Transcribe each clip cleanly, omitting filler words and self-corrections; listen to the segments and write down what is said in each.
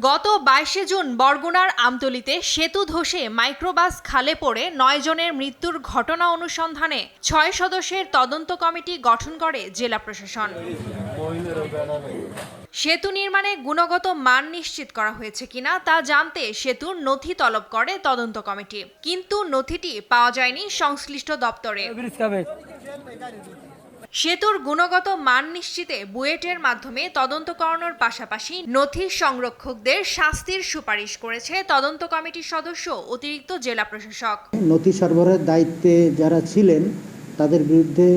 গত 22 জুন বরগুনার আমতলীতে সেতু ধসে মাইক্রোবাস খালে পড়ে 9 জনের মৃত্যুর ঘটনা অনুসন্ধানে 6 সদস্যের তদন্ত কমিটি গঠন করে জেলা প্রশাসন। সেতু নির্মাণে গুণগত মান নিশ্চিত করা হয়েছে কিনা তা জানতে সেতুর নথি তলব করে তদন্ত কমিটি, কিন্তু নথিটি পাওয়া যায়নি সংশ্লিষ্ট দপ্তরে। সেতুর গুণগত মান নিশ্চিতে বুয়েটের মাধ্যমে তদন্ত করানোর পাশাপাশি নথি সংরক্ষকদের শাস্তির সুপারিশ করেছে তদন্ত কমিটির সদস্য অতিরিক্ত জেলা প্রশাসক। নথি সরবরাহের দায়িত্বে যারা ছিলেন তাদের বিরুদ্ধে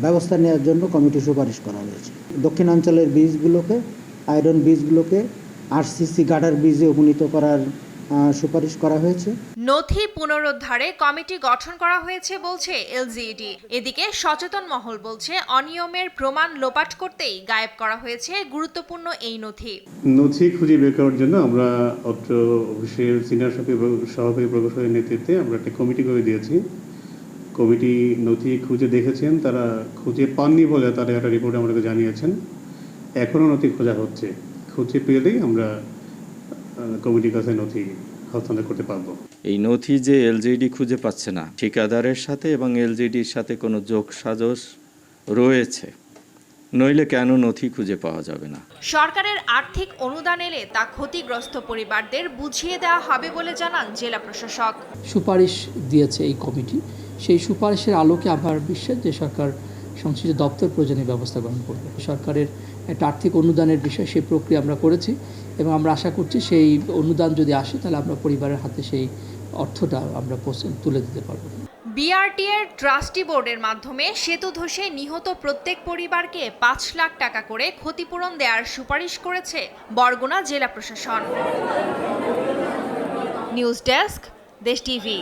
ব্যবস্থা নেওয়ার জন্য কমিটি সুপারিশ করা হয়েছে। দক্ষিণাঞ্চলের বীজগুলোকে, আয়রন বীজগুলোকে আরসিসি গার্ডার বীজে উপনীত করার সুপারিশ করা হয়েছে। নথি পুনরুদ্ধারে কমিটি গঠন করা হয়েছে বলছে এলজিইডি। এদিকে সচেতন মহল বলছে অনিয়মের প্রমাণ লোপাট করতেই গায়েব করা হয়েছে গুরুত্বপূর্ণ এই নথি। নথি খুঁজে বের করার জন্য আমরা অত্র অফিসের সিনিয়র সহকারী প্রকৌশলীর নেতৃত্বে আমরা একটা কমিটি করে দিয়েছি। কমিটি নথি খুঁজে দেখেছেন, তারা খুঁজে পাননি বলে তারা একটা রিপোর্ট আমাদেরকে জানিয়েছেন। এখনও নথি খোঁজা হচ্ছে, খুঁজে পেলেই আমরা কমিটির কাছে নথি হস্তান্তর করতে পারবো। এই নথি যে এলজিইডি খুঁজে পাচ্ছে না, ঠিকাদারের সাথে এবং এলজিইডির সাথে কোনো যোগসাজশ রয়েছে, নইলে কেন নথি খুঁজে পাওয়া যাবে না? সরকারের আর্থিক অনুদান এলে তা ক্ষতিগ্রস্ত পরিবারদের বুঝিয়ে দেওয়া হবে বলে জানান জেলা প্রশাসক। সুপারিশ দিয়েছে এই কমিটি, সেই সুপারিশের আলোকে আমার বিশ্বাস যে সরকার সংশ্লিষ্ট দপ্তর প্রয়োজনীয় ব্যবস্থা গ্রহণ করবে। সরকারের একটা আর্থিক অনুদানের বিষয়, সেই প্রক্রিয়া আমরা করেছি এবং আমরা আশা করছি সেই অনুদান যদি আসে তাহলে আমরা পরিবারের হাতে সেই অর্থটা আমরা তুলে দিতে পারবো। বিআরটি এর ট্রাস্টি বোর্ডের মাধ্যমে সেতু ধসে নিহত প্রত্যেক পরিবারকে 5 লাখ টাকা করে ক্ষতিপূরণ দেওয়ার সুপারিশ করেছে বরগুনা জেলা প্রশাসন। নিউজ ডেস্ক, দেশ টিভি।